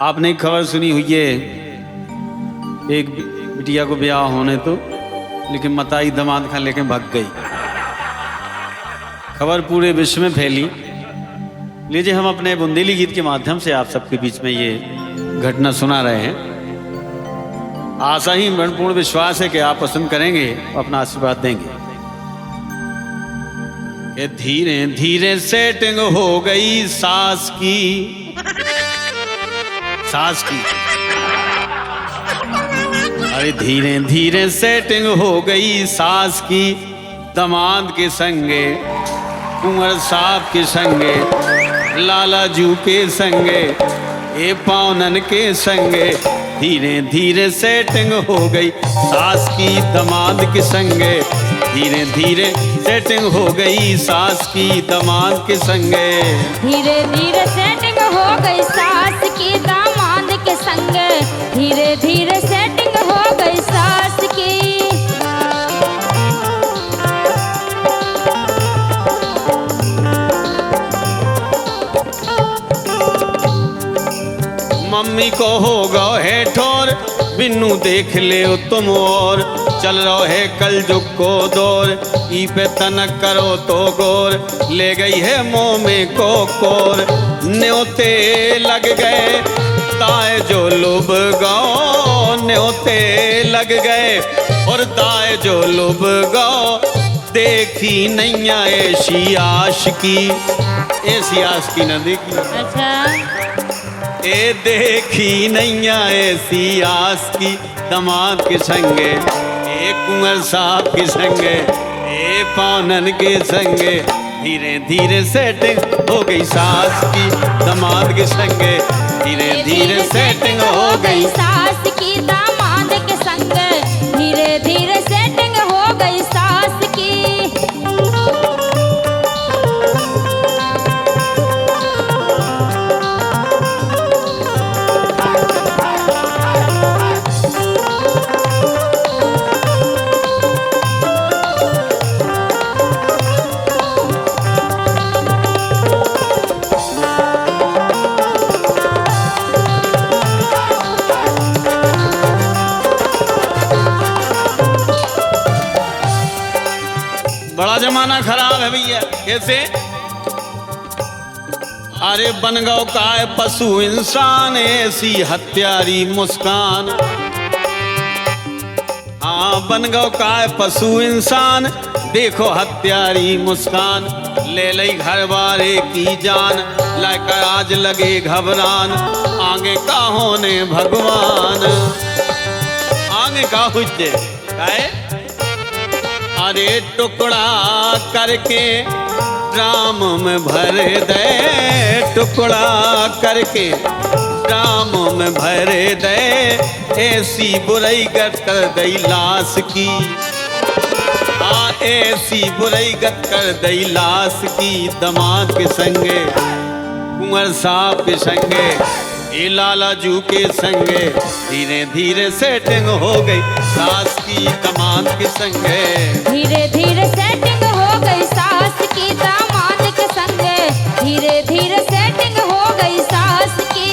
आपने एक खबर सुनी हुई है, एक बिटिया को ब्याह होने तो, लेकिन मताई दामाद खान लेके भाग गई। खबर पूरे विश्व में फैली। लीजिए हम अपने बुंदेली गीत के माध्यम से आप सबके बीच में ये घटना सुना रहे हैं। आशा ही पूर्ण विश्वास है कि आप पसंद करेंगे, अपना आशीर्वाद देंगे। कि धीरे धीरे सेटिंग हो गई सास की, सास की, अरे धीरे धीरे सेटिंग हो गई सास की, दामाद के संगे, कुंवर साहब के संगे, लाला जू के संगे, ए पावनन के संगे, धीरे धीरे सेटिंग हो गई सास की, दामाद के संगे, धीरे धीरे सेटिंग हो गई सास की, दामाद के संगे, धीरे धीरे सेटिंग हो गई सास की, दामाद के संगे, धीरे धीरे सेटिंग हो गई सास की। मम्मी को हो गो है ठोर, बिन्नू देख ले तुम और, चल रहो है कल जुग को दौर, ई पे तनक करो तो गौर, ले गई है मोह में को कोर, न्योते लग गए ताए जो लुभ गाओ, न्योते लग गए और ताए जो लुभ गाओ, देखी नैया ऐसी आशिकी, ऐसी आशिकी न देखी। अच्छा, ए देखी नैया ऐसी आस की, दामाद के संगे, ए कुंवर साहब के संगे, ए पावनन के संगे, धीरे धीरे सेटिंग हो गई सास की, दामाद के संगे, धीरे धीरे सेटिंग हो गई सास की, दामाद के संगे, धीरे धीरे सेटिंग हो गई सास की। बड़ा जमाना खराब है भैया। कैसे? अरे बन गौ काय पशु इंसान, ऐसी हत्यारी मुस्कान, हाँ बन गौ काय पशु इंसान, देखो हत्यारी मुस्कान, ले लई घर वाले की जान, लाकर आज लगे घबरान, आगे का होने भगवान, आगे का हुज्जे काहे? अरे टुकड़ा करके ड्राम में भर दे, टुकड़ा करके ड्राम में भर दे, ऐसी बुराई कर दई लाश की, हाँ ऐसी बुराई कर दई लाश की, दामाद के संगे, कुंवर साहब के संगे, ए लाला जू के संगे, धीरे धीरे सेटिंग हो गई सास की, दामाद के संगे, धीरे धीरे सेटिंग हो गई सास की, दामाद के संगे, धीरे धीरे सेटिंग हो गई सास की।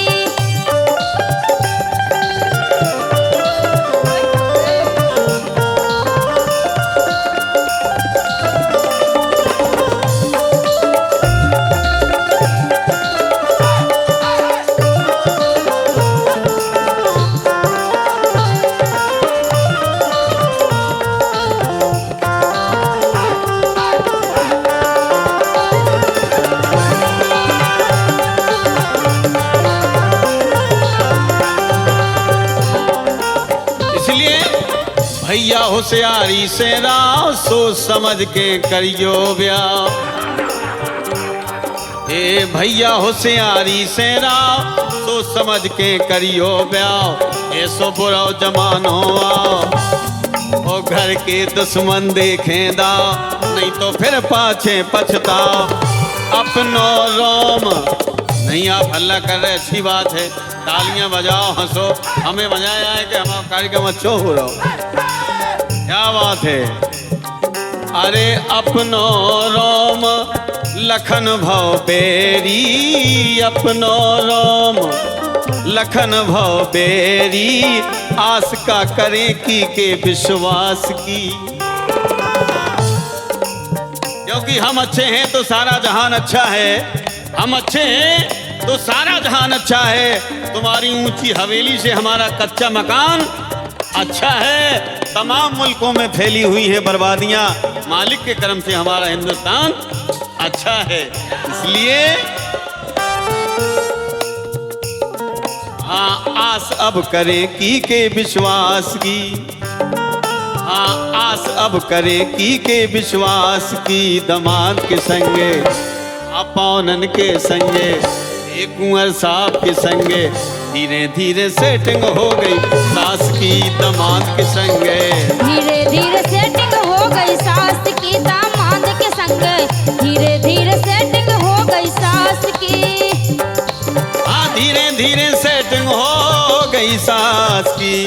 भैया होशियारी से राव, सोच समझ के करियो ब्याह, ए भैया होशियारी से राव, सोच समझ के करियो ब्याह, ऐसो बुरा जमानो आओ, ओ घर के दुश्मन देखें दाओ, नहीं तो फिर पाछे पछताओ, अपनो रोम नहीं। आप हल्ला कर रहे, अच्छी बात है, तालियां बजाओ, हंसो, हमें बजाया है कि हमारा कार्यक्रम अच्छा हो रहा हो, क्या बात है। अरे अपनो रोम लखन भव बेरी, अपनो रोम लखन भव बेरी, आस का करें की विश्वास की। क्योंकि हम अच्छे हैं तो सारा जहान अच्छा है, हम अच्छे हैं तो सारा जहान अच्छा है। तुम्हारी ऊंची हवेली से हमारा कच्चा मकान अच्छा है। तमाम मुल्कों में फैली हुई है बर्बादियां, मालिक के करम से हमारा हिंदुस्तान अच्छा है। इसलिए हाँ, आस अब करें की के विश्वास की। हाँ, आस अब करें की के विश्वास की। दामाद के संगे अपौनन के संगे, एक कुंवर साहब के संगे धीरे धीरे सेटिंग हो गई सास की दामाद के संगे। धीरे धीरे सेटिंग हो गई सास की दामाद के संगे। धीरे धीरे सेटिंग हो गई सास की। हाँ, धीरे धीरे सेटिंग हो गई सास की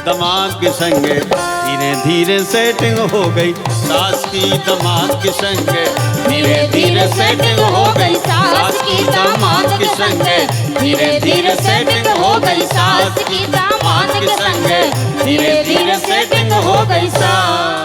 दामाद के संगे। धीरे धीरे सेटिंग हो गई सास की दामाद के संगे। धीरे धीरे सेटिंग हो गई सास की दामाद के संगे। धीरे धीरे सेटिंग हो गई सास की दामाद के संगे। धीरे धीरे सेटिंग हो गई सास।